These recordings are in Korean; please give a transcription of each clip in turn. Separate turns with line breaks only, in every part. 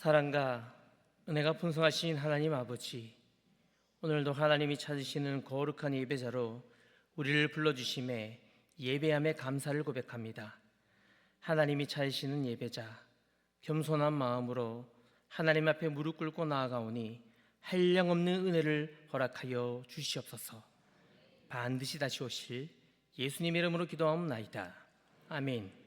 사랑과 은혜가 풍성하신 하나님 아버지, 오늘도 하나님이 찾으시는 거룩한 예배자로 우리를 불러주심에 예배함에 감사를 고백합니다. 하나님이 찾으시는 예배자, 겸손한 마음으로 하나님 앞에 무릎 꿇고 나아가오니 한량없는 은혜를 허락하여 주시옵소서. 반드시 다시 오실 예수님의 이름으로 기도하옵나이다. 아멘.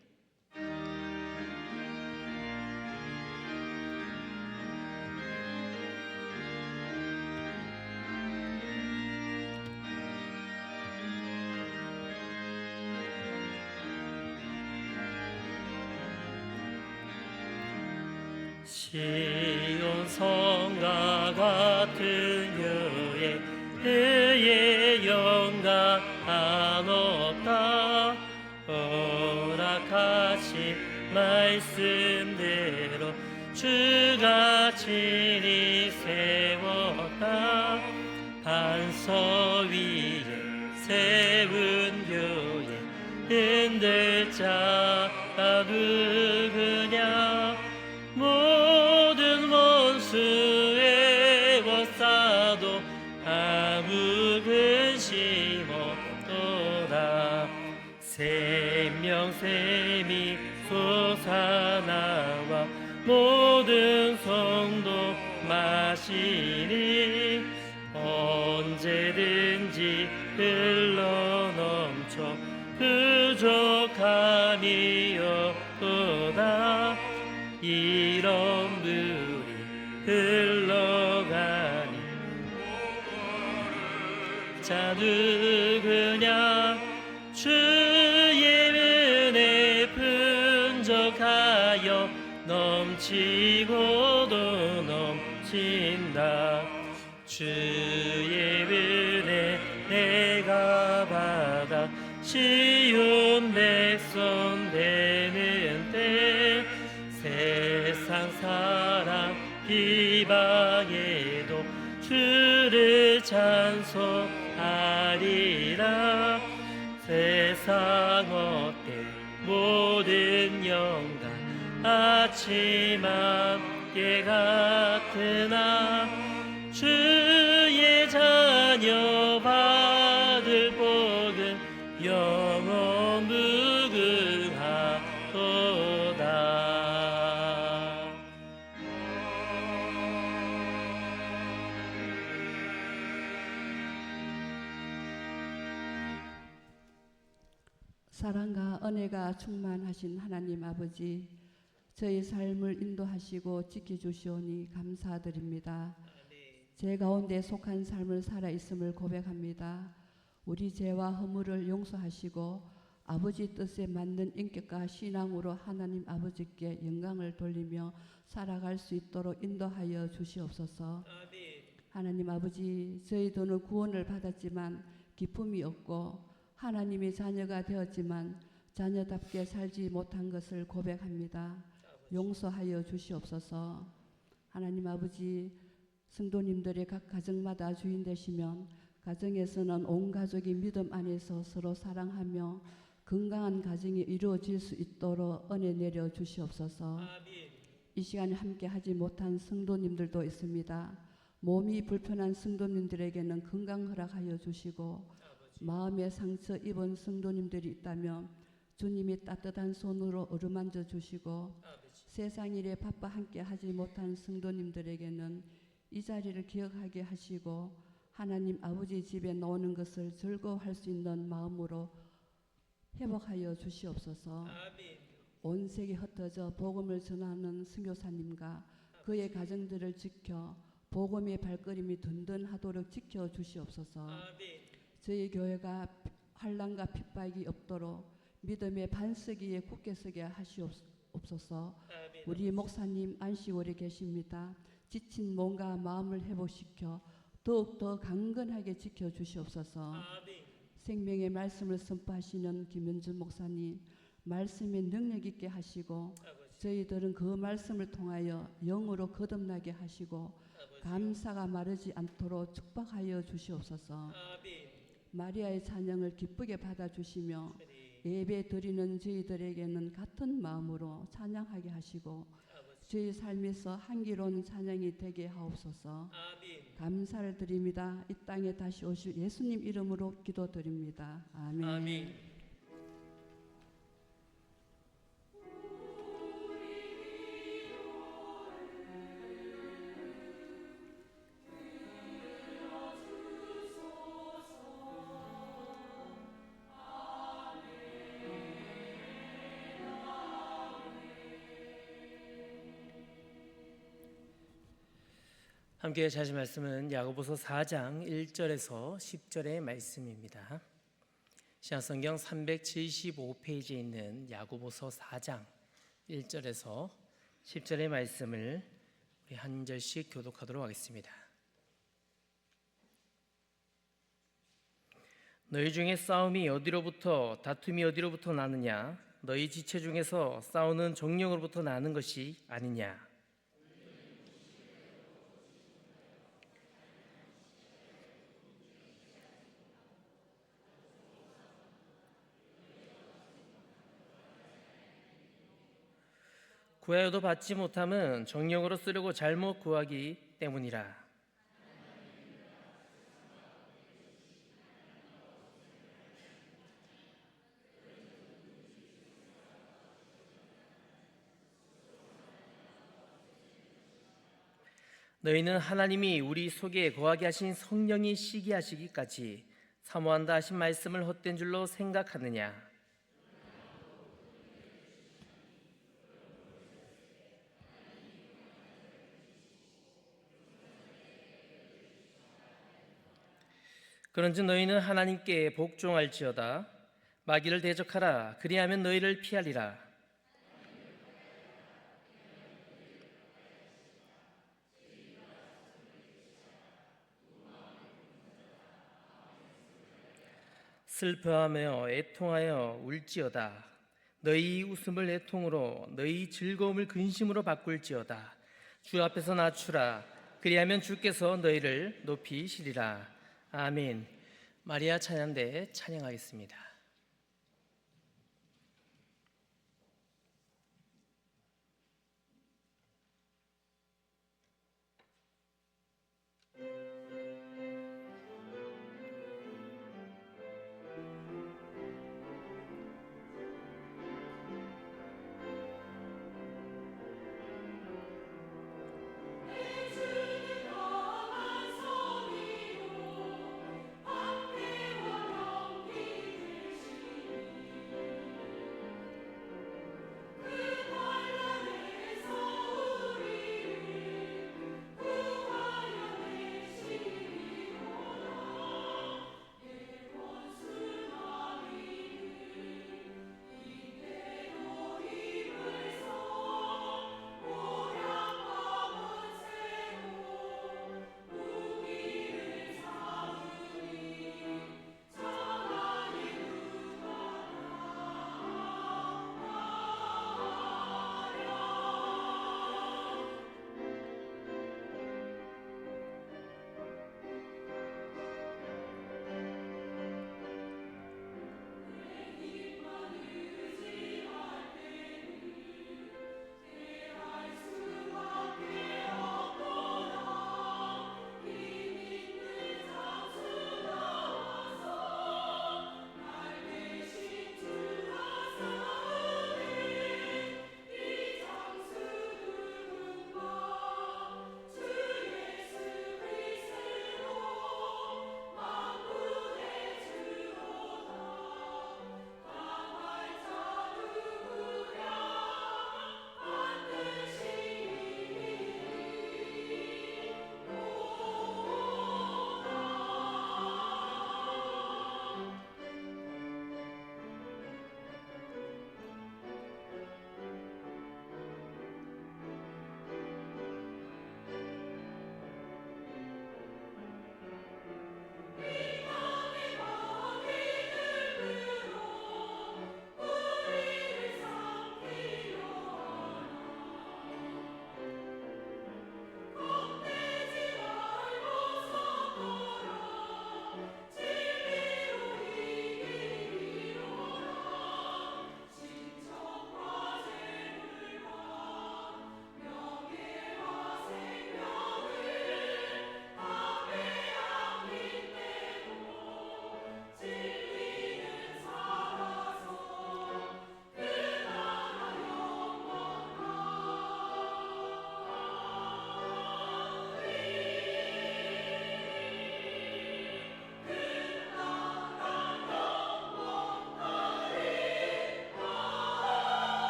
시온 성과 같은 여의 그의 영광 한없다. 허락하신 말씀대로 주가 친히 세웠다. 반석 위에 세운 교회 흔들자 누구냐. 모든 원수의 워싸도 아무 근심 없도다. 생명샘이 솟아나와 모든 성도 마시니 언제든지 흘러넘쳐 부족함이 없도다. 이런 물이 흘러가니 자 누구냐. 주의 은혜 풍족하여 넘치고도 넘친다. 주의 은혜 내가 받아 쉬운 백성 되는 때 세상 사랑 비방에도 주를 찬송하리라. 세상 어때 모든 영광 아침 함께 같으나 주의 자녀 받을 복은 영원 무궁하도다.
사랑과 은혜가 충만하신 하나님 아버지, 저희 삶을 인도하시고 지켜주시오니 감사드립니다. 제 가운데 속한 삶을 살아있음을 고백합니다. 우리 죄와 허물을 용서하시고 아버지 뜻에 맞는 인격과 신앙으로 하나님 아버지께 영광을 돌리며 살아갈 수 있도록 인도하여 주시옵소서. 하나님 아버지, 저희들은 구원을 받았지만 기쁨이 없고 하나님의 자녀가 되었지만 자녀답게 살지 못한 것을 고백합니다. 용서하여 주시옵소서. 하나님 아버지, 성도님들의 각 가정마다 주인 되시면 가정에서는 온 가족이 믿음 안에서 서로 사랑하며 건강한 가정이 이루어질 수 있도록 은혜 내려 주시옵소서. 이 시간에 함께 하지 못한 성도님들도 있습니다. 몸이 불편한 성도님들에게는 건강 허락하여 주시고 마음의 상처 입은 성도님들이 있다면 주님이 따뜻한 손으로 어루만져 주시고 세상 일에 바빠 함께 하지 못한 성도님들에게는 이 자리를 기억하게 하시고 하나님 아버지 집에 나오는 것을 즐거워할 수 있는 마음으로 회복하여 주시옵소서. 온 세계 흩어져 복음을 전하는 선교사님과 그의 가정들을 지켜 복음의 발걸음이 든든하도록 지켜 주시옵소서. 저희 교회가 환난과 핍박이 없도록 믿음의 반석위에 굳게 서게 하시옵소서. 우리 목사님 안식월에 계십니다. 지친 몸과 마음을 회복시켜 더욱더 강건하게 지켜주시옵소서. 생명의 말씀을 선포하시는 김현준 목사님, 말씀에 능력 있게 하시고 저희들은 그 말씀을 통하여 영으로 거듭나게 하시고 감사가 마르지 않도록 축복하여 주시옵소서. 마리아의 찬양을 기쁘게 받아주시며 예배 드리는 저희들에게는 같은 마음으로 찬양하게 하시고 저희 삶에서 향기로운 찬양이 되게 하옵소서.
아멘.
감사를 드립니다. 이 땅에 다시 오실 예수님 이름으로 기도드립니다. 아멘.
아멘. 함께 하실 말씀은 야고보서 4장 1절에서 10절의 말씀입니다. 신약성경 375페이지에 있는 야고보서 4장 1절에서 10절의 말씀을 우리 한 절씩 교독하도록 하겠습니다. 너희 중에 싸움이 어디로부터 다툼이 어디로부터 나느냐? 너희 지체 중에서 싸우는 정령으로부터 나는 것이 아니냐? 구하여도 받지 못함은 정령으로 쓰려고 잘못 구하기 때문이라. 너희는 하나님이 우리 속에 거하게 하신 성령이 시기하시기까지 사모한다 하신 말씀을 헛된 줄로 생각하느냐? 그런즉 너희는 하나님께 복종할지어다. 마귀를 대적하라. 그리하면 너희를 피하리라. 슬퍼하며 애통하여 울지어다. 너희 웃음을 애통으로 너희 즐거움을 근심으로 바꿀지어다. 주 앞에서 낮추라. 그리하면 주께서 너희를 높이시리라. 아멘. 마리아 찬양대 찬양하겠습니다.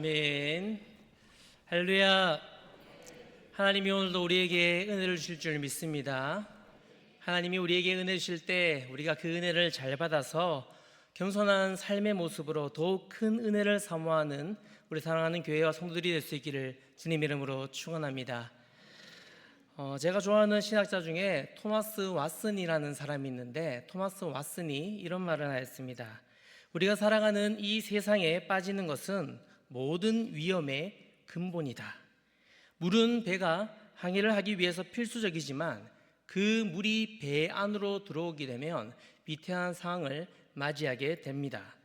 아멘. 할렐루야. 하나님이 오늘도 우리에게 은혜를 주실 줄 믿습니다. 하나님이 우리에게 은혜 주실 때 우리가 그 은혜를 잘 받아서 겸손한 삶의 모습으로 더욱 큰 은혜를 사모하는 우리 사랑하는 교회와 성도들이 될 수 있기를 주님 이름으로 축원합니다. 제가 좋아하는 신학자 중에 토마스 왓슨이라는 사람이 있는데, 토마스 왓슨이 이런 말을 하였습니다. 우리가 살아가는 이 세상에 빠지는 것은 모든 위험의 근본이다. 물은 배가 항해를 하기 위해서 필수적이지만 그 물이 배 안으로 들어오게 되면 위태한 상황을 맞이하게 됩니다.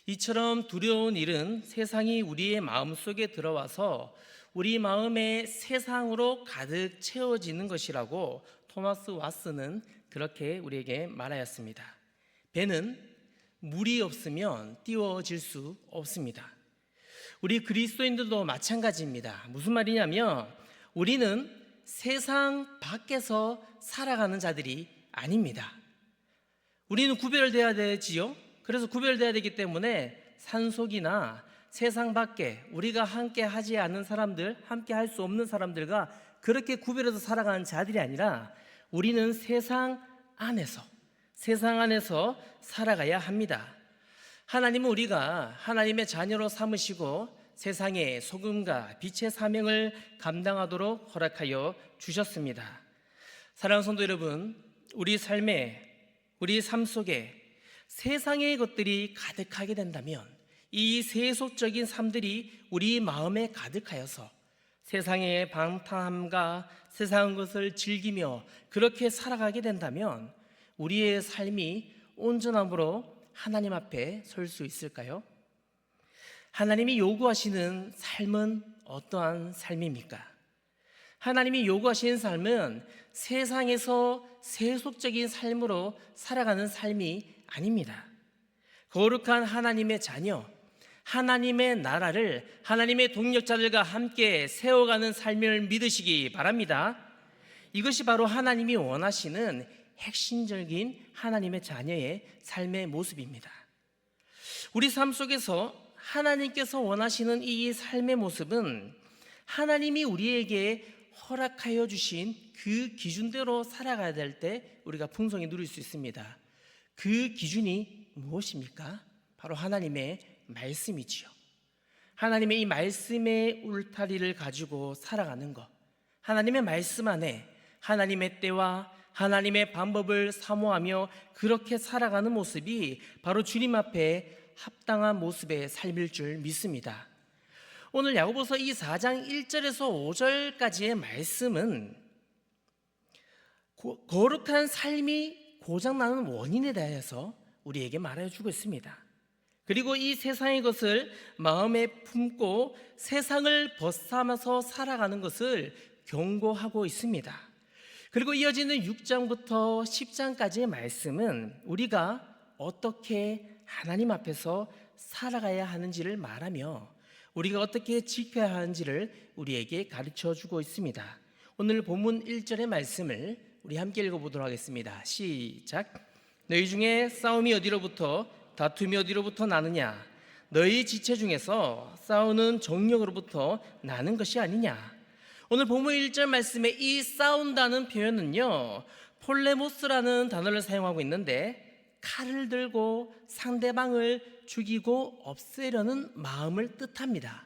이처럼 두려운 일은 세상이 우리의 마음속에 들어와서 우리 마음의 세상으로 가득 채워지는 것이라고 토마스 왓슨은 그렇게 우리에게 말하였습니다. 배는 물이 없으면 띄워질 수 없습니다. 우리 그리스도인들도 마찬가지입니다. 무슨 말이냐면 우리는 세상 밖에서 살아가는 자들이 아닙니다. 우리는 구별돼야 되지요. 그래서 구별돼야 되기 때문에 산속이나 세상 밖에 우리가 함께 하지 않는 사람들, 함께 할 수 없는 사람들과 그렇게 구별해서 살아가는 자들이 아니라 우리는 세상 안에서 살아가야 합니다. 하나님은 우리가 하나님의 자녀로 삼으시고 세상의 소금과 빛의 사명을 감당하도록 허락하여 주셨습니다. 사랑하는 성도 여러분, 우리 삶 속에 세상의 것들이 가득하게 된다면 이 세속적인 삶들이 우리 마음에 가득하여서 세상의 방탕함과 세상 것을 즐기며 그렇게 살아가게 된다면 우리의 삶이 온전함으로 하나님 앞에 설 수 있을까요? 하나님이 요구하시는 삶은 어떠한 삶입니까? 하나님이 요구하시는 삶은 세상에서 세속적인 삶으로 살아가는 삶이 아닙니다. 거룩한 하나님의 자녀, 하나님의 나라를 하나님의 동력자들과 함께 세워가는 삶을 믿으시기 바랍니다. 이것이 바로 하나님이 원하시는 핵심적인 하나님의 자녀의 삶의 모습입니다. 우리 삶 속에서 하나님께서 원하시는 이 삶의 모습은 하나님이 우리에게 허락하여 주신 그 기준대로 살아가야 될 때 우리가 풍성히 누릴 수 있습니다. 그 기준이 무엇입니까? 바로 하나님의 말씀이지요. 하나님의 이 말씀의 울타리를 가지고 살아가는 것, 하나님의 말씀 안에 하나님의 때와 하나님의 방법을 사모하며 그렇게 살아가는 모습이 바로 주님 앞에 합당한 모습의 삶일 줄 믿습니다. 오늘 야고보서 이 4장 1절에서 5절까지의 말씀은 거룩한 삶이 고장나는 원인에 대해서 우리에게 말해주고 있습니다. 그리고 이 세상의 것을 마음에 품고 세상을 벗삼아서 살아가는 것을 경고하고 있습니다. 그리고 이어지는 6장부터 10장까지의 말씀은 우리가 어떻게 하나님 앞에서 살아가야 하는지를 말하며 우리가 어떻게 지켜야 하는지를 우리에게 가르쳐 주고 있습니다. 오늘 본문 1절의 말씀을 우리 함께 읽어보도록 하겠습니다. 시작. 너희 중에 싸움이 어디로부터 다툼이 어디로부터 나느냐? 너희 지체 중에서 싸우는 정력으로부터 나는 것이 아니냐? 오늘 본문 1절 말씀에 이 싸운다는 표현은요, 폴레모스라는 단어를 사용하고 있는데 칼을 들고 상대방을 죽이고 없애려는 마음을 뜻합니다.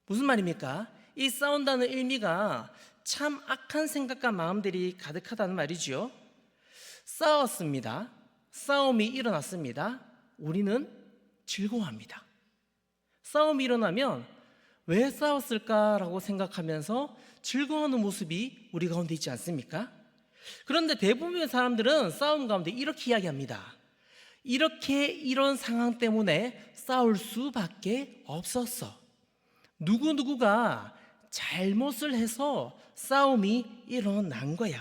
무슨 말입니까? 이 싸운다는 의미가 참 악한 생각과 마음들이 가득하다는 말이지요. 싸웠습니다. 싸움이 일어났습니다. 우리는 즐거워합니다. 싸움이 일어나면 왜 싸웠을까라고 생각하면서 즐거워하는 모습이 우리 가운데 있지 않습니까? 그런데 대부분의 사람들은 싸움 가운데 이렇게 이야기합니다. 이런 상황 때문에 싸울 수밖에 없었어. 누구누구가 잘못을 해서 싸움이 일어난 거야.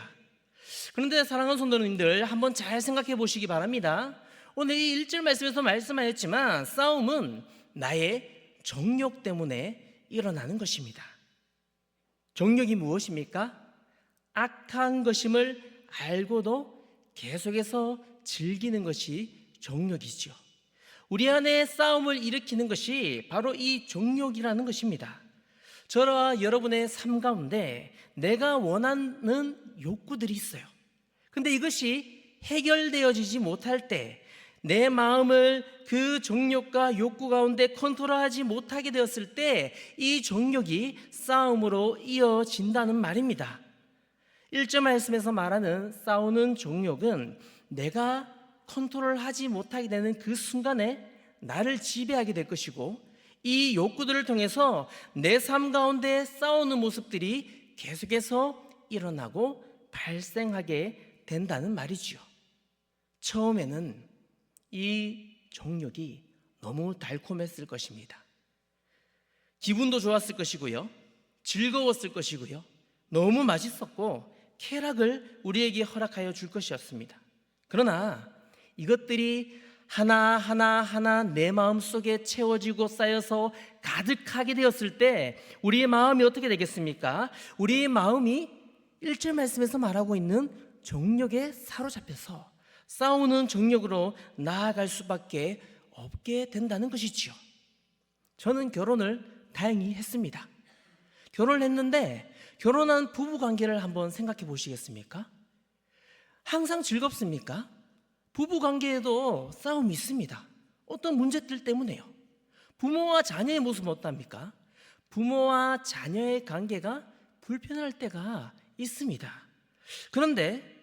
그런데 사랑하는 성도님들, 한번 잘 생각해 보시기 바랍니다. 오늘 이 1절 말씀에서 말씀하였지만 싸움은 나의 정욕 때문에 일어나는 것입니다. 정욕이 무엇입니까? 악한 것임을 알고도 계속해서 즐기는 것이 정욕이죠. 우리 안에 싸움을 일으키는 것이 바로 이 정욕이라는 것입니다. 저와 여러분의 삶 가운데 내가 원하는 욕구들이 있어요. 근데 이것이 해결되어지지 못할 때 내 마음을 그 정욕과 욕구 가운데 컨트롤하지 못하게 되었을 때 이 정욕이 싸움으로 이어진다는 말입니다. 1절 말씀에서 말하는 싸우는 정욕은 내가 컨트롤하지 못하게 되는 그 순간에 나를 지배하게 될 것이고, 이 욕구들을 통해서 내 삶 가운데 싸우는 모습들이 계속해서 일어나고 발생하게 된다는 말이지요. 처음에는 이 정욕이 너무 달콤했을 것입니다. 기분도 좋았을 것이고요, 즐거웠을 것이고요, 너무 맛있었고 쾌락을 우리에게 허락하여 줄 것이었습니다. 그러나 이것들이 하나하나 내 마음 속에 채워지고 쌓여서 가득하게 되었을 때 우리의 마음이 어떻게 되겠습니까? 우리의 마음이 1절 말씀에서 말하고 있는 정욕에 사로잡혀서 싸우는 정욕으로 나아갈 수밖에 없게 된다는 것이지요. 저는 결혼을 다행히 했습니다. 결혼을 했는데 결혼한 부부 관계를 한번 생각해 보시겠습니까? 항상 즐겁습니까? 부부 관계에도 싸움이 있습니다. 어떤 문제들 때문에요. 부모와 자녀의 모습은 어떻습니까? 부모와 자녀의 관계가 불편할 때가 있습니다. 그런데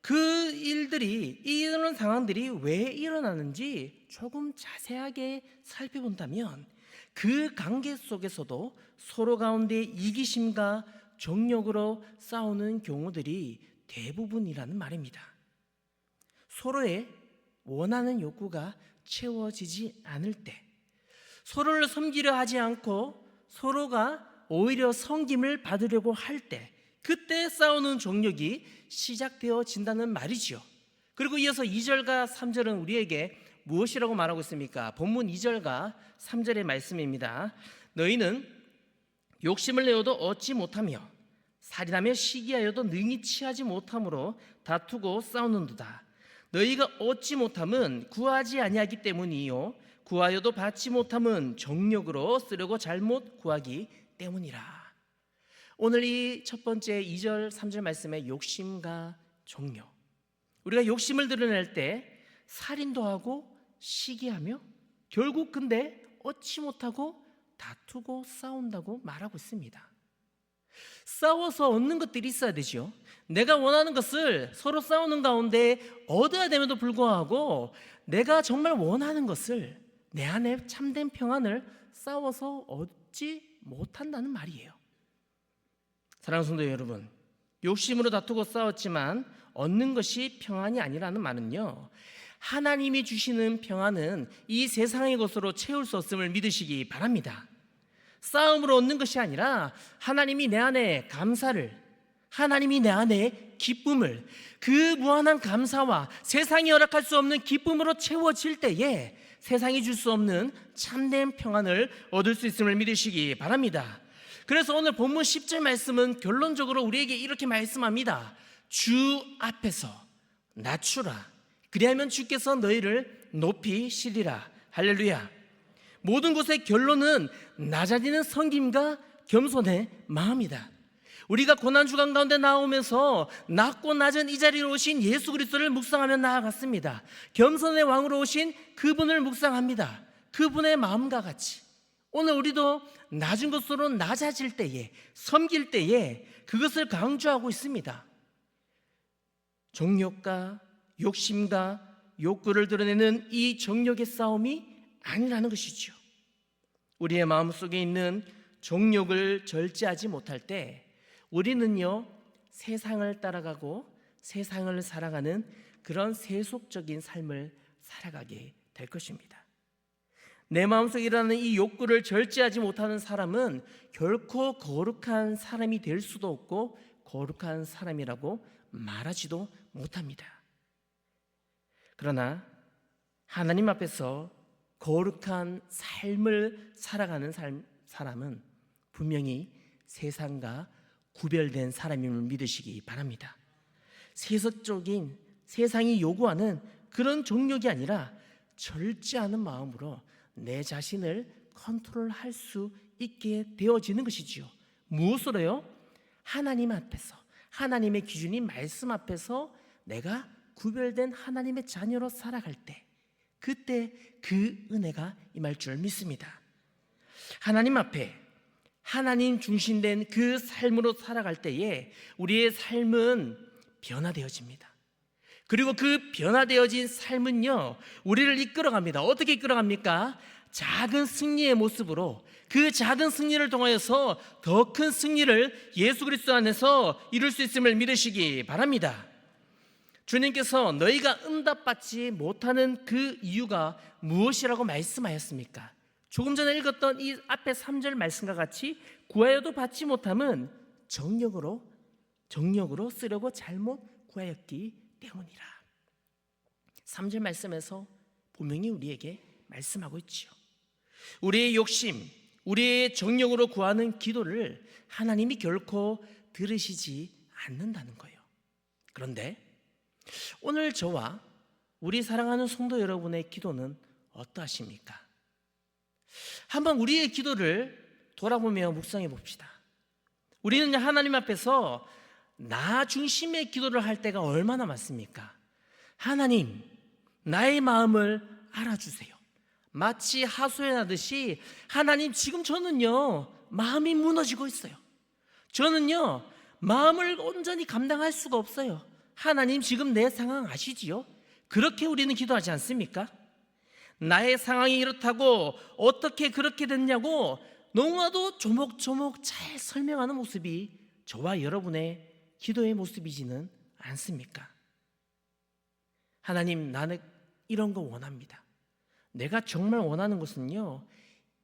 그 일들이, 이런 상황들이 왜 일어나는지 조금 자세하게 살펴본다면 그 관계 속에서도 서로 가운데 이기심과 정욕으로 싸우는 경우들이 대부분이라는 말입니다. 서로의 원하는 욕구가 채워지지 않을 때, 서로를 섬기려 하지 않고 서로가 오히려 섬김을 받으려고 할 때, 그때 싸우는 정욕이 시작되어진다는 말이죠. 그리고 이어서 2절과 3절은 우리에게 무엇이라고 말하고 있습니까? 본문 2절과 3절의 말씀입니다. 너희는 욕심을 내어도 얻지 못하며 살인하며 시기하여도 능히 취하지 못함으로 다투고 싸우는도다. 너희가 얻지 못함은 구하지 아니하기 때문이요 구하여도 받지 못함은 정욕으로 쓰려고 잘못 구하기 때문이라. 오늘 이 첫 번째 2절 3절 말씀의 욕심과 정욕, 우리가 욕심을 드러낼 때 살인도 하고 시기하며 결국 근데 얻지 못하고 다투고 싸운다고 말하고 있습니다. 싸워서 얻는 것들이 있어야 되죠. 내가 원하는 것을 서로 싸우는 가운데 얻어야 됨에도 불구하고 내가 정말 원하는 것을, 내 안에 참된 평안을 싸워서 얻지 못한다는 말이에요. 사랑하는 성도 여러분, 욕심으로 다투고 싸웠지만 얻는 것이 평안이 아니라는 말은요, 하나님이 주시는 평안은 이 세상의 것으로 채울 수 없음을 믿으시기 바랍니다. 싸움으로 얻는 것이 아니라 하나님이 내 안에 감사를, 하나님이 내 안에 기쁨을, 그 무한한 감사와 세상이 허락할 수 없는 기쁨으로 채워질 때에 세상이 줄 수 없는 참된 평안을 얻을 수 있음을 믿으시기 바랍니다. 그래서 오늘 본문 10절 말씀은 결론적으로 우리에게 이렇게 말씀합니다. 주 앞에서 낮추라. 그리하면 주께서 너희를 높이시리라. 할렐루야. 모든 것의 결론은 낮아지는 섬김과 겸손의 마음이다. 우리가 고난주간 가운데 나오면서 낮고 낮은 이 자리로 오신 예수 그리스도를 묵상하며 나아갔습니다. 겸손의 왕으로 오신 그분을 묵상합니다. 그분의 마음과 같이 오늘 우리도 낮은 것으로 낮아질 때에, 섬길 때에 그것을 강조하고 있습니다. 정욕과 욕심과 욕구를 드러내는 이 정욕의 싸움이 아니라는 것이죠. 우리의 마음속에 있는 정욕을 절제하지 못할 때 우리는요, 세상을 따라가고 세상을 살아가는 그런 세속적인 삶을 살아가게 될 것입니다. 내 마음속에 일어나는 이 욕구를 절제하지 못하는 사람은 결코 거룩한 사람이 될 수도 없고 거룩한 사람이라고 말하지도 못합니다. 그러나 하나님 앞에서 거룩한 삶을 살아가는 사람은 분명히 세상과 구별된 사람임을 믿으시기 바랍니다. 세속적인 세상이 요구하는 그런 정욕이 아니라 절제하는 마음으로 내 자신을 컨트롤할 수 있게 되어지는 것이지요. 무엇으로요? 하나님 앞에서, 하나님의 기준인 말씀 앞에서 내가 구별된 하나님의 자녀로 살아갈 때, 그때 그 은혜가 임할 줄 믿습니다. 하나님 앞에 하나님 중심된 그 삶으로 살아갈 때에 우리의 삶은 변화되어집니다. 그리고 그 변화되어진 삶은요, 우리를 이끌어갑니다. 어떻게 이끌어갑니까? 작은 승리의 모습으로, 그 작은 승리를 통하여서 더 큰 승리를 예수 그리스도 안에서 이룰 수 있음을 믿으시기 바랍니다. 주님께서 너희가 응답받지 못하는 그 이유가 무엇이라고 말씀하였습니까? 조금 전에 읽었던 이 앞에 3절 말씀과 같이 구하여도 받지 못함은 정력으로 쓰려고 잘못 구하였기 때문이라. 3절 말씀에서 분명히 우리에게 말씀하고 있지요. 우리의 욕심, 우리의 정력으로 구하는 기도를 하나님이 결코 들으시지 않는다는 거예요. 그런데 오늘 저와 우리 사랑하는 성도 여러분의 기도는 어떠하십니까? 한번 우리의 기도를 돌아보며 묵상해 봅시다. 우리는 하나님 앞에서 나 중심의 기도를 할 때가 얼마나 많습니까? 하나님, 나의 마음을 알아주세요. 마치 하소연하듯이 하나님, 지금 저는요 마음이 무너지고 있어요. 저는요 마음을 온전히 감당할 수가 없어요. 하나님, 지금 내 상황 아시지요? 그렇게 우리는 기도하지 않습니까? 나의 상황이 이렇다고 어떻게 그렇게 됐냐고 너무나도 조목조목 잘 설명하는 모습이 저와 여러분의 기도의 모습이지는 않습니까? 하나님, 나는 이런 거 원합니다. 내가 정말 원하는 것은요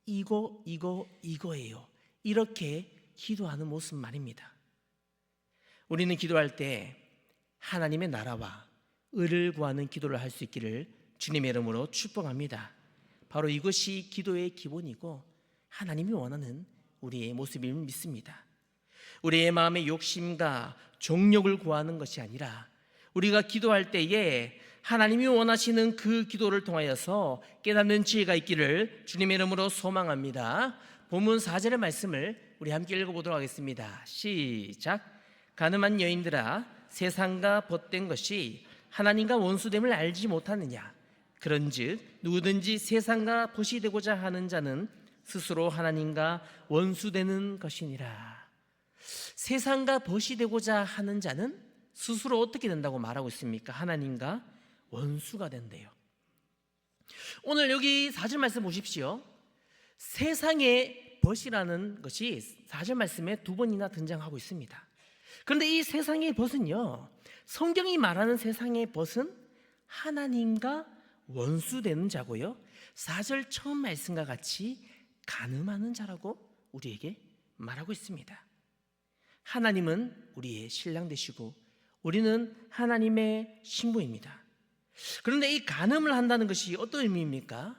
이거예요. 이렇게 기도하는 모습 말입니다. 우리는 기도할 때 하나님의 나라와 의를 구하는 기도를 할 수 있기를 주님의 이름으로 축복합니다. 바로 이것이 기도의 기본이고 하나님이 원하는 우리의 모습임을 믿습니다. 우리의 마음의 욕심과 정욕을 구하는 것이 아니라 우리가 기도할 때에 하나님이 원하시는 그 기도를 통하여서 깨닫는 지혜가 있기를 주님의 이름으로 소망합니다. 본문 4절의 말씀을 우리 함께 읽어보도록 하겠습니다. 시작. 가늠한 여인들아, 세상과 벗된 것이 하나님과 원수됨을 알지 못하느냐? 그런즉 누구든지 세상과 벗이 되고자 하는 자는 스스로 하나님과 원수되는 것이니라. 세상과 벗이 되고자 하는 자는 스스로 어떻게 된다고 말하고 있습니까? 하나님과 원수가 된대요. 오늘 여기 4절 말씀 보십시오. 세상의 벗이라는 것이 4절 말씀에 2번이나 등장하고 있습니다. 그런데 이 세상의 벗은요, 성경이 말하는 세상의 벗은 하나님과 원수되는 자고요, 4절 처음 말씀과 같이 간음하는 자라고 우리에게 말하고 있습니다. 하나님은 우리의 신랑 되시고 우리는 하나님의 신부입니다. 그런데 이 간음을 한다는 것이 어떤 의미입니까?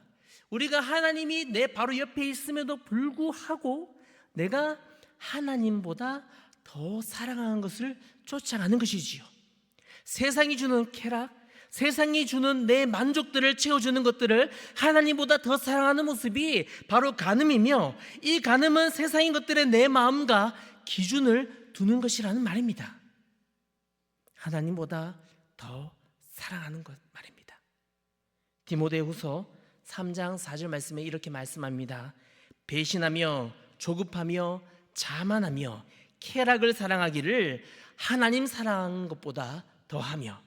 우리가 하나님이 내 바로 옆에 있음에도 불구하고 내가 하나님보다 더 사랑하는 것을 쫓아가는 것이지요. 세상이 주는 쾌락, 세상이 주는 내 만족들을 채워주는 것들을 하나님보다 더 사랑하는 모습이 바로 간음이며, 이 간음은 세상인 것들에 내 마음과 기준을 두는 것이라는 말입니다. 하나님보다 더 사랑하는 것 말입니다. 디모데후서 3장 4절 말씀에 이렇게 말씀합니다. 배신하며 조급하며 자만하며 쾌락을 사랑하기를 하나님 사랑하는 것보다 더하며.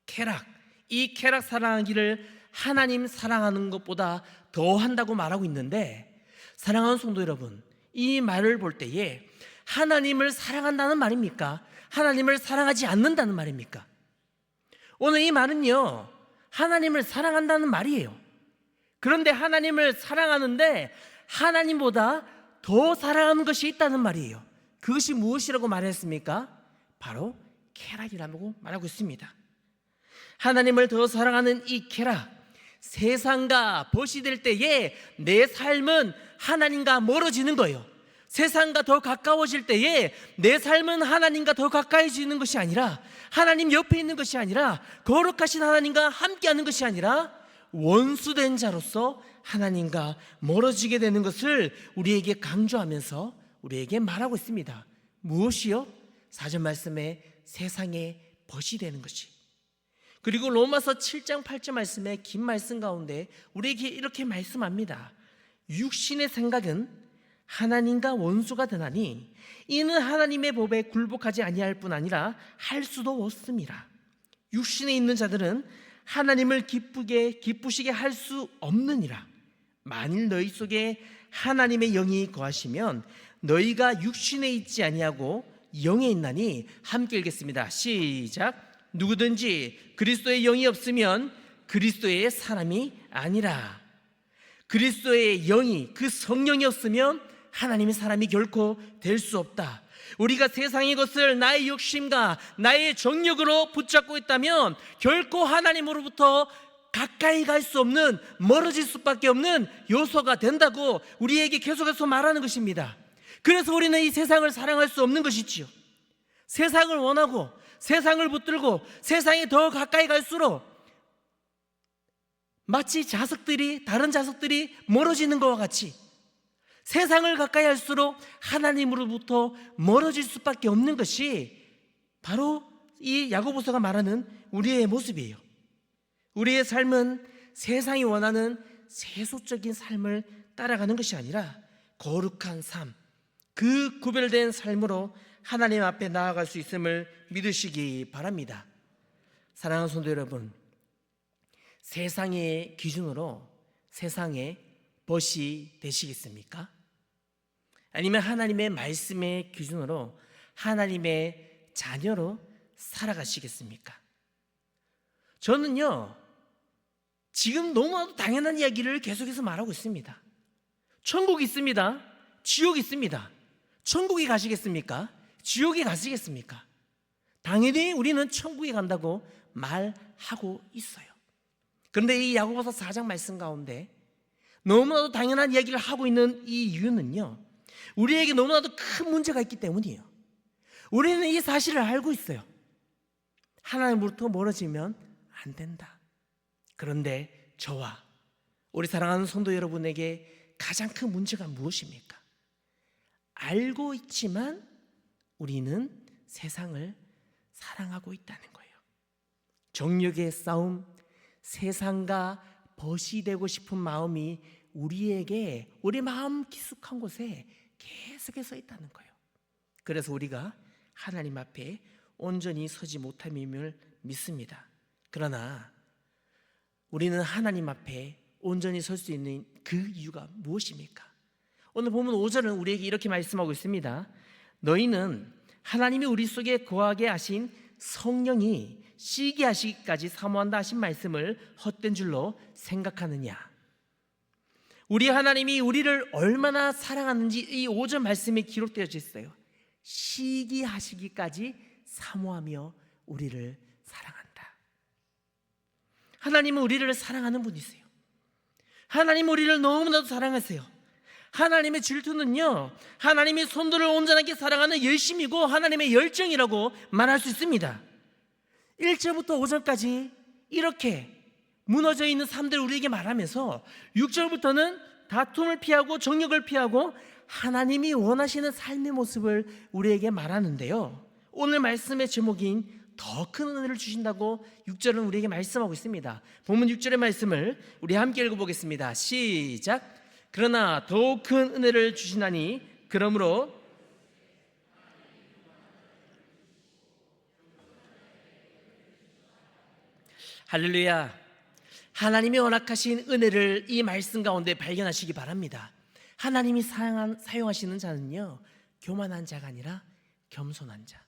쾌락, 이 쾌락 사랑하기를 하나님 사랑하는 것보다 더한다고 말하고 있는데, 사랑하는 성도 여러분, 이 말을 볼 때에 하나님을 사랑한다는 말입니까? 하나님을 사랑하지 않는다는 말입니까? 오늘 이 말은요, 하나님을 사랑한다는 말이에요. 그런데 하나님을 사랑하는데 하나님보다 더 사랑하는 것이 있다는 말이에요. 그것이 무엇이라고 말했습니까? 바로 쾌락이라고 말하고 있습니다. 하나님을 더 사랑하는 이 쾌락, 세상과 벗이 될 때에 내 삶은 하나님과 멀어지는 거예요. 세상과 더 가까워질 때에 내 삶은 하나님과 더 가까이지는 것이 아니라, 하나님 옆에 있는 것이 아니라, 거룩하신 하나님과 함께하는 것이 아니라 원수된 자로서 하나님과 멀어지게 되는 것을 우리에게 강조하면서 우리에게 말하고 있습니다. 무엇이요? 4절 말씀에 세상의 벗이 되는 것이. 그리고 로마서 7장 8절 말씀의 긴 말씀 가운데 우리에게 이렇게 말씀합니다. 육신의 생각은 하나님과 원수가 되나니 이는 하나님의 법에 굴복하지 아니할 뿐 아니라 할 수도 없습니다. 육신에 있는 자들은 하나님을 기쁘시게 할 수 없느니라. 만일 너희 속에 하나님의 영이 거하시면 너희가 육신에 있지 아니하고 영에 있나니. 함께 읽겠습니다. 시작. 누구든지 그리스도의 영이 없으면 그리스도의 사람이 아니라. 그리스도의 영이, 그 성령이 없으면 하나님의 사람이 결코 될 수 없다. 우리가 세상의 것을 나의 욕심과 나의 정욕으로 붙잡고 있다면 결코 하나님으로부터 가까이 갈 수 없는, 멀어질 수밖에 없는 요소가 된다고 우리에게 계속해서 말하는 것입니다. 그래서 우리는 이 세상을 사랑할 수 없는 것이지요. 세상을 원하고 세상을 붙들고 세상에 더 가까이 갈수록 마치 다른 자석들이 멀어지는 것과 같이 세상을 가까이 할수록 하나님으로부터 멀어질 수밖에 없는 것이 바로 이 야고보서가 말하는 우리의 모습이에요. 우리의 삶은 세상이 원하는 세속적인 삶을 따라가는 것이 아니라 거룩한 삶, 그 구별된 삶으로 하나님 앞에 나아갈 수 있음을 믿으시기 바랍니다. 사랑하는 성도 여러분, 세상의 기준으로 세상의 벗이 되시겠습니까? 아니면 하나님의 말씀의 기준으로 하나님의 자녀로 살아가시겠습니까? 저는요, 지금 너무나도 당연한 이야기를 계속해서 말하고 있습니다. 천국이 있습니다. 지옥이 있습니다. 천국에 가시겠습니까? 지옥에 가시겠습니까? 당연히 우리는 천국에 간다고 말하고 있어요. 그런데 이 야고보서 4장 말씀 가운데 너무나도 당연한 이야기를 하고 있는 이 이유는요, 우리에게 너무나도 큰 문제가 있기 때문이에요. 우리는 이 사실을 알고 있어요. 하나님으로부터 멀어지면 안 된다. 그런데 저와 우리 사랑하는 성도 여러분에게 가장 큰 문제가 무엇입니까? 알고 있지만 우리는 세상을 사랑하고 있다는 거예요. 정욕의 싸움, 세상과 벗이 되고 싶은 마음이 우리 마음 깊숙한 곳에 계속해서 있다는 거예요. 그래서 우리가 하나님 앞에 온전히 서지 못함임을 믿습니다. 그러나 우리는 하나님 앞에 온전히 설 수 있는 그 이유가 무엇입니까? 오늘 보면 5절은 우리에게 이렇게 말씀하고 있습니다. 너희는 하나님이 우리 속에 거하게 하신 성령이 시기하시기까지 사모한다 하신 말씀을 헛된 줄로 생각하느냐. 우리 하나님이 우리를 얼마나 사랑하는지 이 5절 말씀에 기록되어 있어요. 시기하시기까지 사모하며 우리를 사랑한다. 하나님은 우리를 사랑하는 분이세요. 하나님은 우리를 너무나도 사랑하세요. 하나님의 질투는요, 하나님이 성도를 온전하게 사랑하는 열심이고 하나님의 열정이라고 말할 수 있습니다. 1절부터 5절까지 이렇게 무너져 있는 삶들을 우리에게 말하면서 6절부터는 다툼을 피하고 정욕을 피하고 하나님이 원하시는 삶의 모습을 우리에게 말하는데요, 오늘 말씀의 제목인 더 큰 은혜를 주신다고 6절은 우리에게 말씀하고 있습니다. 본문 6절의 말씀을 우리 함께 읽어보겠습니다. 시작. 그러나 더욱 큰 은혜를 주시나니 그러므로 할렐루야. 하나님이 허락하신 은혜를 이 말씀 가운데 발견하시기 바랍니다. 하나님이 사용하시는 자는요, 교만한 자가 아니라 겸손한 자,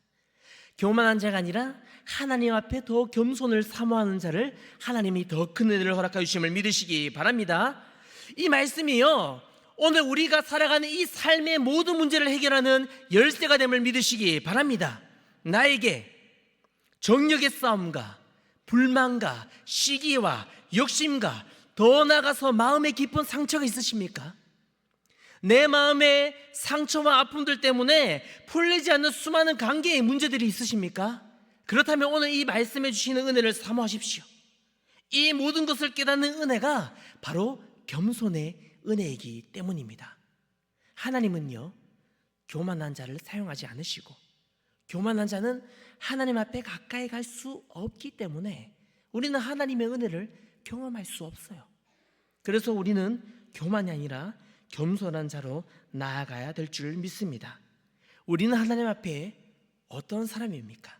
교만한 자가 아니라 하나님 앞에 더 겸손을 사모하는 자를 하나님이 더 큰 은혜를 허락하여 주심을 믿으시기 바랍니다. 이 말씀이요, 오늘 우리가 살아가는 이 삶의 모든 문제를 해결하는 열쇠가 됨을 믿으시기 바랍니다. 나에게 정욕의 싸움과 불만과 시기와 욕심과 더 나아가서 마음에 깊은 상처가 있으십니까? 내 마음의 상처와 아픔들 때문에 풀리지 않는 수많은 관계의 문제들이 있으십니까? 그렇다면 오늘 이 말씀해 주시는 은혜를 사모하십시오. 이 모든 것을 깨닫는 은혜가 바로 겸손의 은혜이기 때문입니다. 하나님은요, 교만한 자를 사용하지 않으시고 교만한 자는 하나님 앞에 가까이 갈 수 없기 때문에 우리는 하나님의 은혜를 경험할 수 없어요. 그래서 우리는 교만이 아니라 겸손한 자로 나아가야 될 줄 믿습니다. 우리는 하나님 앞에 어떤 사람입니까?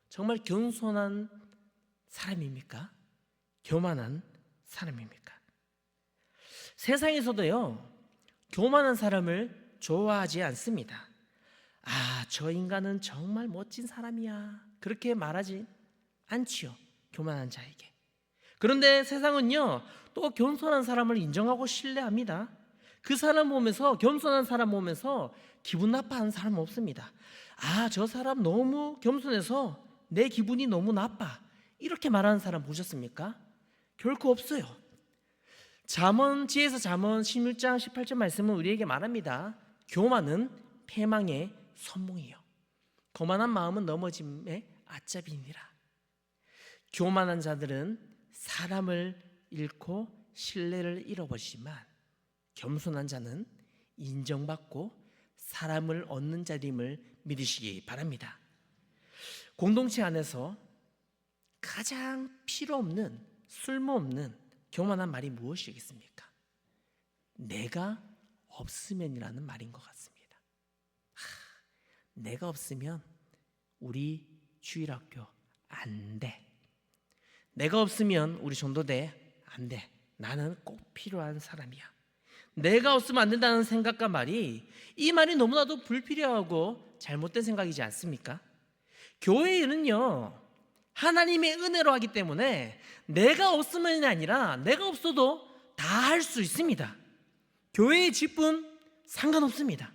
정말 겸손한 사람입니까? 교만한 사람입니까? 세상에서도요, 교만한 사람을 좋아하지 않습니다. 아, 저 인간은 정말 멋진 사람이야, 그렇게 말하지 않지요, 교만한 자에게. 그런데 세상은요, 또 겸손한 사람을 인정하고 신뢰합니다. 그 사람 보면서, 겸손한 사람 보면서 기분 나빠하는 사람은 없습니다. 아, 저 사람 너무 겸손해서 내 기분이 너무 나빠, 이렇게 말하는 사람 보셨습니까? 결코 없어요. 지혜서 잠언 16장 18절 말씀은 우리에게 말합니다. 교만은 패망의 선봉이요, 거만한 마음은 넘어짐의 아짜비니라. 교만한 자들은 사람을 잃고 신뢰를 잃어버리지만 겸손한 자는 인정받고 사람을 얻는 자임을 믿으시기 바랍니다. 공동체 안에서 가장 필요 없는, 쓸모없는 교만한 말이 무엇이겠습니까? 내가 없으면이라는 말인 것 같습니다. 내가 없으면 우리 주일학교 안 돼. 내가 없으면 우리 전도대 안 돼. 나는 꼭 필요한 사람이야. 내가 없으면 안 된다는 생각과 말이, 이 말이 너무나도 불필요하고 잘못된 생각이지 않습니까? 교회는요, 하나님의 은혜로 하기 때문에 내가 없으면이 아니라 내가 없어도 다 할 수 있습니다. 교회의 직분 상관없습니다.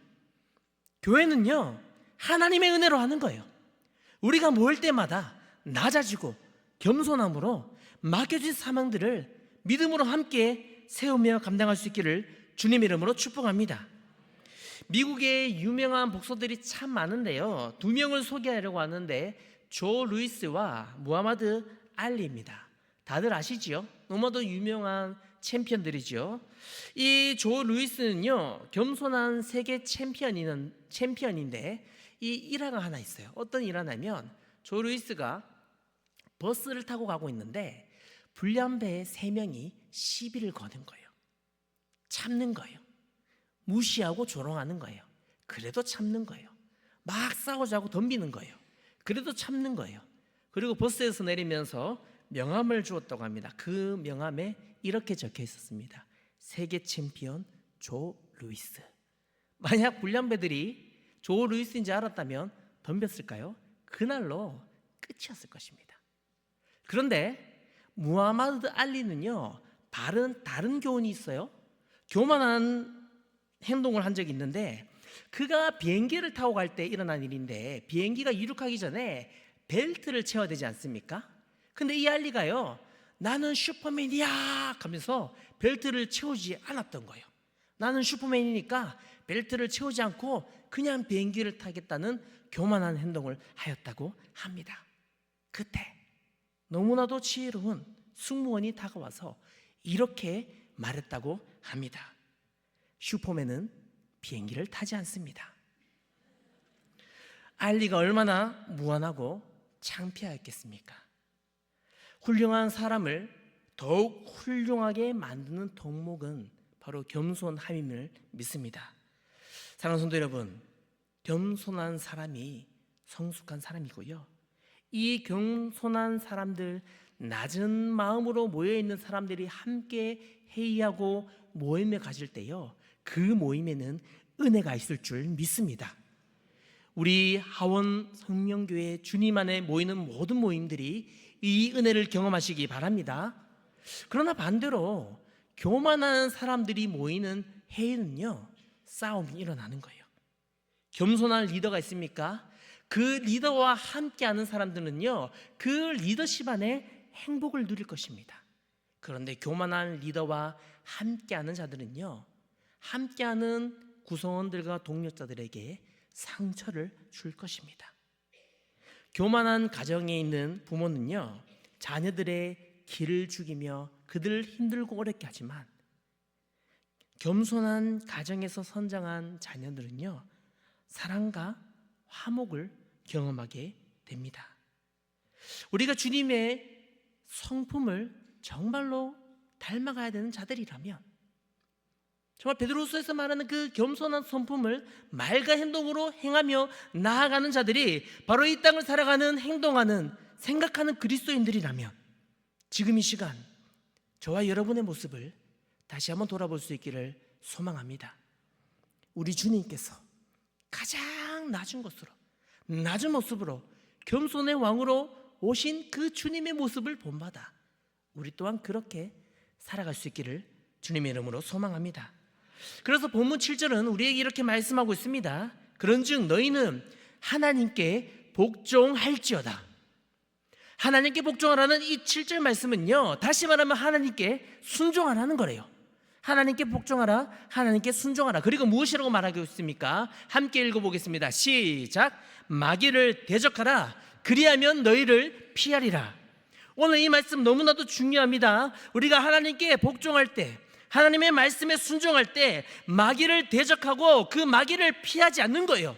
교회는요, 하나님의 은혜로 하는 거예요. 우리가 모일 때마다 낮아지고 겸손함으로 맡겨진 사명들을 믿음으로 함께 세우며 감당할 수 있기를 주님의 이름으로 축복합니다. 미국에 유명한 목사들이 참 많은데요, 두 명을 소개하려고 하는데 조 루이스와 무하마드 알리입니다. 다들 아시지요? 너무도 유명한 챔피언들이죠. 이 조 루이스는요, 겸손한 세계 챔피언인데 이 일화가 하나 있어요. 어떤 일화냐면, 조 루이스가 버스를 타고 가고 있는데 불량배 3명이 시비를 거는 거예요. 참는 거예요. 무시하고 조롱하는 거예요. 그래도 참는 거예요. 막 싸우자고 덤비는 거예요. 그래도 참는 거예요. 그리고 버스에서 내리면서 명함을 주었다고 합니다. 그 명함에 이렇게 적혀 있었습니다. 세계 챔피언 조 루이스. 만약 불량배들이 조 루이스인지 알았다면 덤볐을까요? 그날로 끝이었을 것입니다. 그런데 무하마드 알리는요, 다른 교훈이 있어요. 교만한 행동을 한 적이 있는데, 그가 비행기를 타고 갈 때 일어난 일인데, 비행기가 이륙하기 전에 벨트를 채워야 되지 않습니까? 근데 이 알리가요, 나는 슈퍼맨이야 하면서 벨트를 채우지 않았던 거예요. 나는 슈퍼맨이니까 벨트를 채우지 않고 그냥 비행기를 타겠다는 교만한 행동을 하였다고 합니다. 그때 너무나도 지혜로운 승무원이 다가와서 이렇게 말했다고 합니다. 슈퍼맨은 비행기를 타지 않습니다. 알리가 얼마나 무안하고 창피하였겠습니까? 훌륭한 사람을 더욱 훌륭하게 만드는 덕목은 바로 겸손함임을 믿습니다. 사랑하는 성도 여러분, 겸손한 사람이 성숙한 사람이고요, 이 겸손한 사람들, 낮은 마음으로 모여있는 사람들이 함께 회의하고 모임을 가질 때요, 그 모임에는 은혜가 있을 줄 믿습니다. 우리 하원 성령교회 주님 안에 모이는 모든 모임들이 이 은혜를 경험하시기 바랍니다. 그러나 반대로 교만한 사람들이 모이는 회의는요, 싸움이 일어나는 거예요. 겸손한 리더가 있습니까? 그 리더와 함께하는 사람들은요, 그 리더십 안에 행복을 누릴 것입니다. 그런데 교만한 리더와 함께하는 자들은요, 함께하는 구성원들과 동료자들에게 상처를 줄 것입니다. 교만한 가정에 있는 부모는요, 자녀들의 길을 죽이며 그들을 힘들고 어렵게 하지만 겸손한 가정에서 성장한 자녀들은요, 사랑과 화목을 경험하게 됩니다. 우리가 주님의 성품을 정말로 닮아가야 되는 자들이라면, 정말 베드로후서에서 말하는 그 겸손한 성품을 말과 행동으로 행하며 나아가는 자들이 바로 이 땅을 살아가는, 행동하는, 생각하는 그리스도인들이라면 지금 이 시간 저와 여러분의 모습을 다시 한번 돌아볼 수 있기를 소망합니다. 우리 주님께서 가장 낮은 것으로, 낮은 모습으로 겸손의 왕으로 오신 그 주님의 모습을 본받아 우리 또한 그렇게 살아갈 수 있기를 주님의 이름으로 소망합니다. 그래서 본문 7절은 우리에게 이렇게 말씀하고 있습니다. 그런즉 너희는 하나님께 복종할지어다. 하나님께 복종하라는 이 7절 말씀은요, 다시 말하면 하나님께 순종하라는 거래요. 하나님께 복종하라, 하나님께 순종하라. 그리고 무엇이라고 말하고 있습니까? 함께 읽어보겠습니다. 시작. 마귀를 대적하라. 그리하면 너희를 피하리라. 오늘 이 말씀 너무나도 중요합니다. 우리가 하나님께 복종할 때, 하나님의 말씀에 순종할 때 마귀를 대적하고 그 마귀를 피하지 않는 거예요.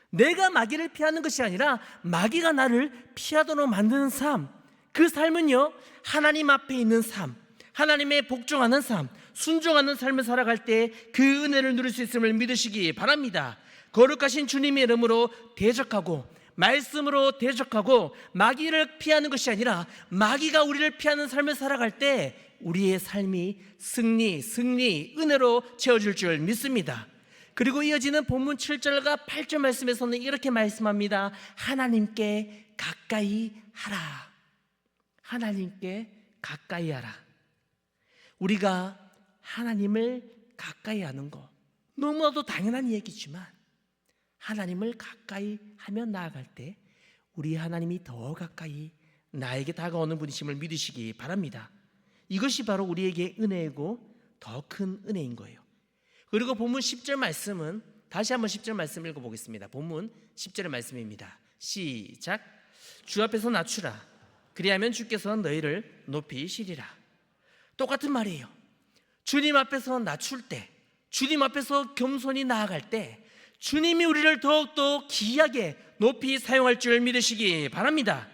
내가 마귀를 피하는 것이 아니라 마귀가 나를 피하도록 만드는 삶, 그 삶은요, 하나님 앞에 있는 삶, 하나님의 복종하는 삶, 순종하는 삶을 살아갈 때 그 은혜를 누릴 수 있음을 믿으시기 바랍니다. 거룩하신 주님의 이름으로 대적하고, 말씀으로 대적하고 마귀를 피하는 것이 아니라 마귀가 우리를 피하는 삶을 살아갈 때 우리의 삶이 승리, 은혜로 채워질 줄 믿습니다. 그리고 이어지는 본문 7절과 8절 말씀에서는 이렇게 말씀합니다. 하나님께 가까이 하라. 하나님께 가까이 하라. 우리가 하나님을 가까이 하는 거 너무나도 당연한 얘기지만, 하나님을 가까이 하며 나아갈 때 우리 하나님이 더 가까이 나에게 다가오는 분이심을 믿으시기 바랍니다. 이것이 바로 우리에게 은혜이고 더 큰 은혜인 거예요. 그리고 본문 10절 말씀은 다시 한번 10절 말씀 읽어보겠습니다. 본문 10절의 말씀입니다. 시작. 주 앞에서 낮추라. 그리하면 주께서 너희를 높이시리라. 똑같은 말이에요. 주님 앞에서 낮출 때, 주님 앞에서 겸손히 나아갈 때 주님이 우리를 더욱더 귀하게 높이 사용할 줄 믿으시기 바랍니다.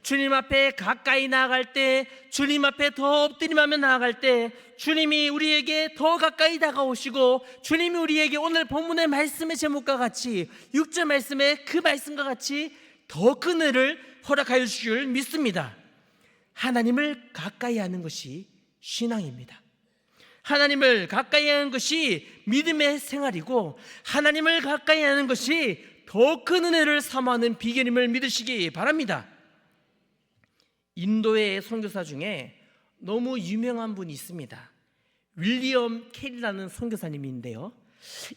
주님 앞에 가까이 나아갈 때, 주님 앞에 더 엎드림하며 나아갈 때 주님이 우리에게 더 가까이 다가오시고, 주님이 우리에게 오늘 본문의 말씀의 제목과 같이 6절 말씀의 그 말씀과 같이 더 큰 은혜를 허락하여 주실 줄 믿습니다. 하나님을 가까이 하는 것이 신앙입니다. 하나님을 가까이 하는 것이 믿음의 생활이고, 하나님을 가까이 하는 것이 더 큰 은혜를 사모하는 비결임을 믿으시기 바랍니다. 인도의 선교사 중에 너무 유명한 분이 있습니다. 윌리엄 캐리라는 선교사님인데요,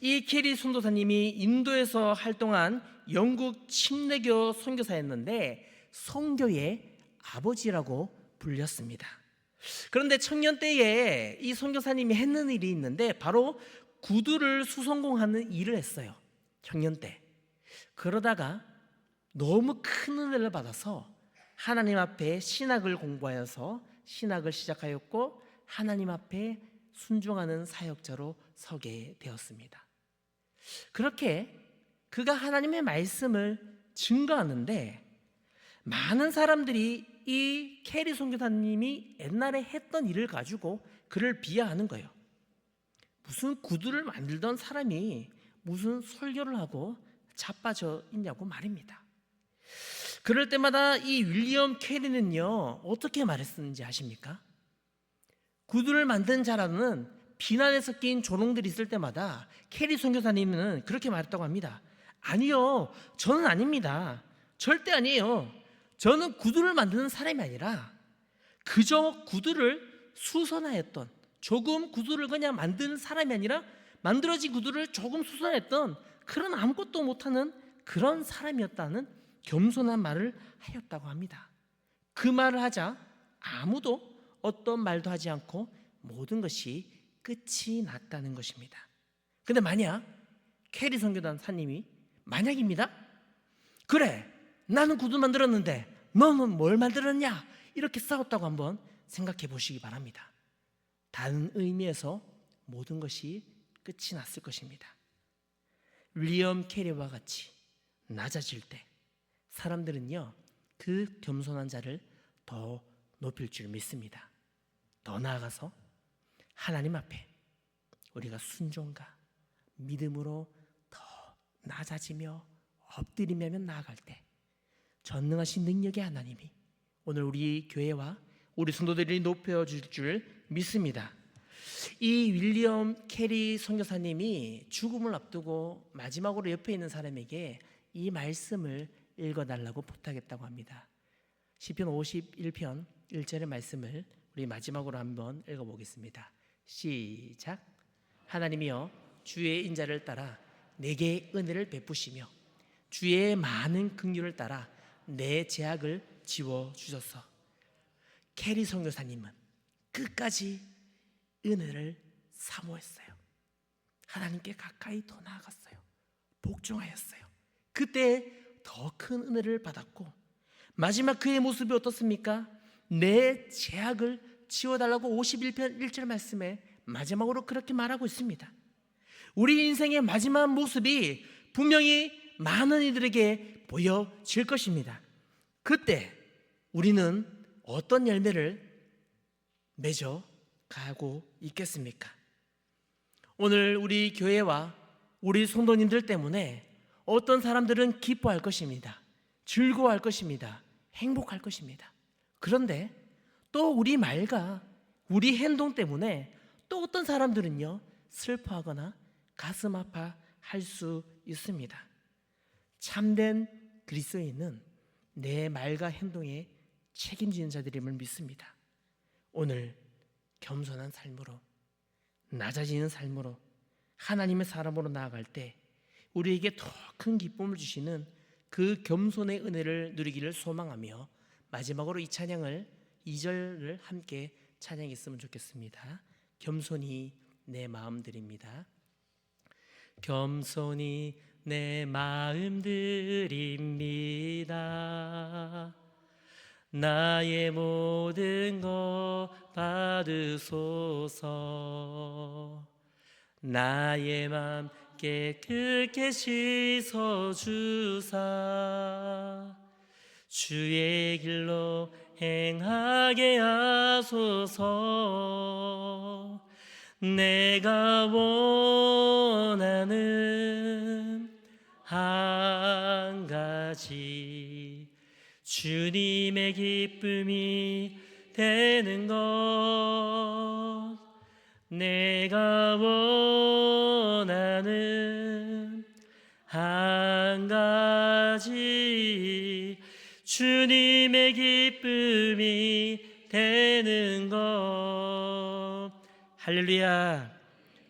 이 캐리 선교사님이 인도에서 활동한 영국 침례교 선교사였는데 선교의 아버지라고 불렸습니다. 그런데 청년 때에 이 선교사님이 했는 일이 있는데 바로 구두를 수성공하는 일을 했어요. 청년 때. 그러다가 너무 큰 은혜를 받아서 하나님 앞에 신학을 공부하여서 신학을 시작하였고, 하나님 앞에 순종하는 사역자로 서게 되었습니다. 그렇게 그가 하나님의 말씀을 증거하는데 많은 사람들이 이 캐리 선교사님이 옛날에 했던 일을 가지고 그를 비하하는 거예요. 무슨 구두를 만들던 사람이 무슨 설교를 하고 자빠져 있냐고 말입니다. 그럴 때마다 이 윌리엄 캐리는요, 어떻게 말했었는지 아십니까? 구두를 만든 자라는 비난에 섞인 조롱들이 있을 때마다 캐리 선교사님은 그렇게 말했다고 합니다. 아니요, 저는 아닙니다. 절대 아니에요. 저는 구두를 만드는 사람이 아니라 그저 구두를 수선하였던, 조금 구두를 그냥 만드는 사람이 아니라 만들어진 구두를 조금 수선했던 그런 아무것도 못하는 그런 사람이었다는 겸손한 말을 하였다고 합니다. 그 말을 하자 아무도 어떤 말도 하지 않고 모든 것이 끝이 났다는 것입니다. 근데 만약 캐리 선교사님이 만약입니다. 그래, 나는 구두 만들었는데 너는 뭘 만들었냐? 이렇게 싸웠다고 한번 생각해 보시기 바랍니다. 다른 의미에서 모든 것이 끝이 났을 것입니다. 윌리엄 캐리와 같이 낮아질 때 사람들은요, 그 겸손한 자를 더 높일 줄 믿습니다. 더 나아가서 하나님 앞에 우리가 순종과 믿음으로 더 낮아지며 엎드리며 나아갈 때 전능하신 능력의 하나님이 오늘 우리 교회와 우리 성도들이 높여줄 줄 믿습니다. 이 윌리엄 캐리 선교사님이 죽음을 앞두고 마지막으로 옆에 있는 사람에게 이 말씀을 읽어달라고 부탁했다고 합니다. 시편 51편 1절의 말씀을 우리 마지막으로 한번 읽어보겠습니다. 시작. 하나님이여 주의 인자를 따라 내게 은혜를 베푸시며 주의 많은 긍휼을 따라 내 죄악을 지워주소서. 캐리 선교사님은 끝까지 은혜를 사모했어요. 하나님께 가까이 더 나아갔어요. 복종하였어요. 그때 더 큰 은혜를 받았고 마지막 그의 모습이 어떻습니까? 내 죄악을 지워달라고 51편 1절 말씀에 마지막으로 그렇게 말하고 있습니다. 우리 인생의 마지막 모습이 분명히 많은 이들에게 보여질 것입니다. 그때 우리는 어떤 열매를 맺어 가고 있겠습니까? 오늘 우리 교회와 우리 성도님들 때문에 어떤 사람들은 기뻐할 것입니다. 즐거워할 것입니다. 행복할 것입니다. 그런데 또 우리 말과 우리 행동 때문에 또 어떤 사람들은요, 슬퍼하거나 가슴 아파할 수 있습니다. 참된 그리스도인은 내 말과 행동에 책임지는 자들임을 믿습니다. 오늘 겸손한 삶으로, 낮아지는 삶으로, 하나님의 사람으로 나아갈 때 우리에게 더 큰 기쁨을 주시는 그 겸손의 은혜를 누리기를 소망하며 마지막으로 이 찬양을 2절을 함께 찬양했으면 좋겠습니다. 겸손히 내 마음 드립니다. 겸손히 내 마음 드립니다. 나의 모든 것 받으소서. 나의 맘 깨끗게 씻어주사 주의 길로 행하게 하소서. 내가 원하는 한 가지 주님의 기쁨이 되는 것. 내가 원하는 한 가지 주님의 기쁨이 되는 것. 할렐루야.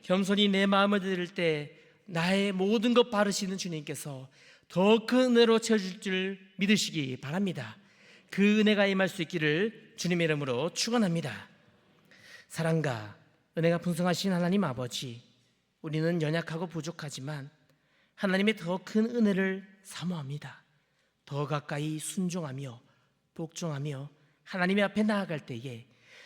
겸손히 내 마음을 드릴 때 나의 모든 것 바르시는 주님께서 더 큰 은혜로 채워줄 줄 믿으시기 바랍니다. 그 은혜가 임할 수 있기를 주님의 이름으로 축원합니다. 사랑과 은혜가 풍성하신 하나님 아버지, 우리는 연약하고 부족하지만 하나님의 더 큰 은혜를 사모합니다. 더 가까이 순종하며 복종하며 하나님의 앞에 나아갈 때에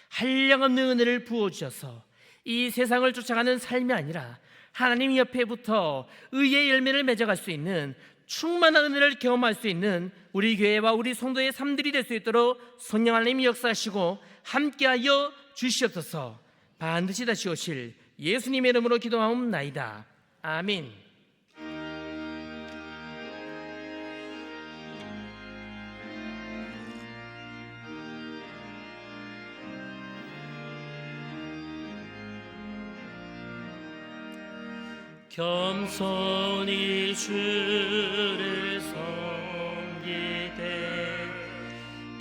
한량없는 은혜를 부어주셔서 이 세상을 쫓아가는 삶이 아니라 하나님 옆에부터 의의 열매를 맺어갈 수 있는 충만한 은혜를 경험할 수 있는 우리 교회와 우리 성도의 삶들이 될 수 있도록 성령 하나님이 역사하시고 함께하여 주시옵소서. 반드시 다시 오실 예수님의 이름으로 기도하옵나이다. 아멘. 겸손히 주를 섬기되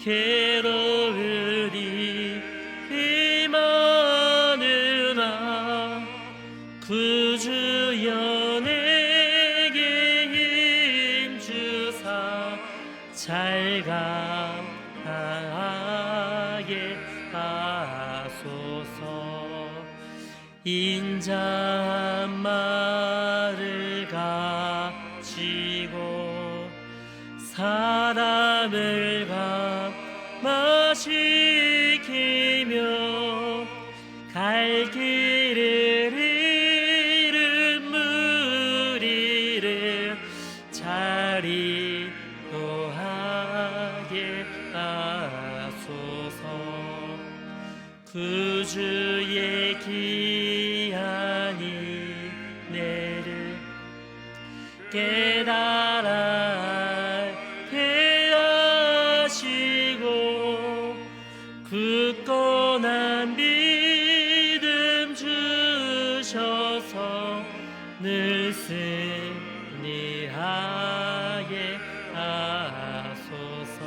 괴로우리 비마누나 구주여 내게 힘주사 잘 감당하게 하소서. 인자한 말을 가지고 사람을 감하시 지키며 갈 길을 잃은 무리를 잘 인도하게 하소서. 구주의 귀한 은혜를 깨달아 알게 하시고 굳건한 믿음 주셔서 늘 승리하게 하소서.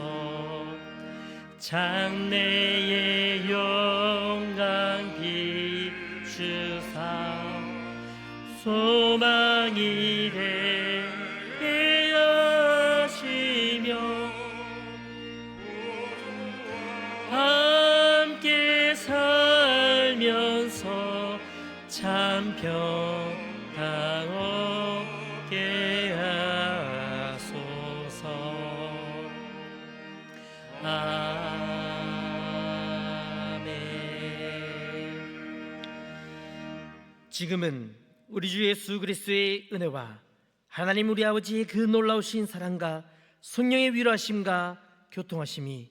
장래의 영광 비추사 소망이 되게 하시며 함께 살면서 참 평강 얻게 하소서. 아멘. 지금은 우리 주 예수 그리스도의 은혜와 하나님 우리 아버지의 그 놀라우신 사랑과 성령의 위로하심과 교통하심이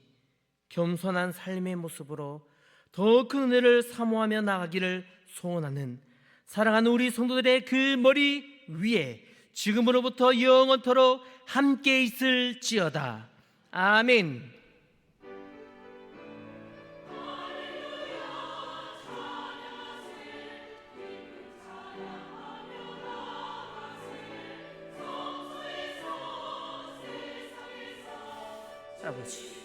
겸손한 삶의 모습으로 더 큰 은혜를 사모하며 나가기를 소원하는 사랑하는 우리 성도들의 그 머리 위에 지금으로부터 영원토록 함께 있을지어다. 아멘. 아버지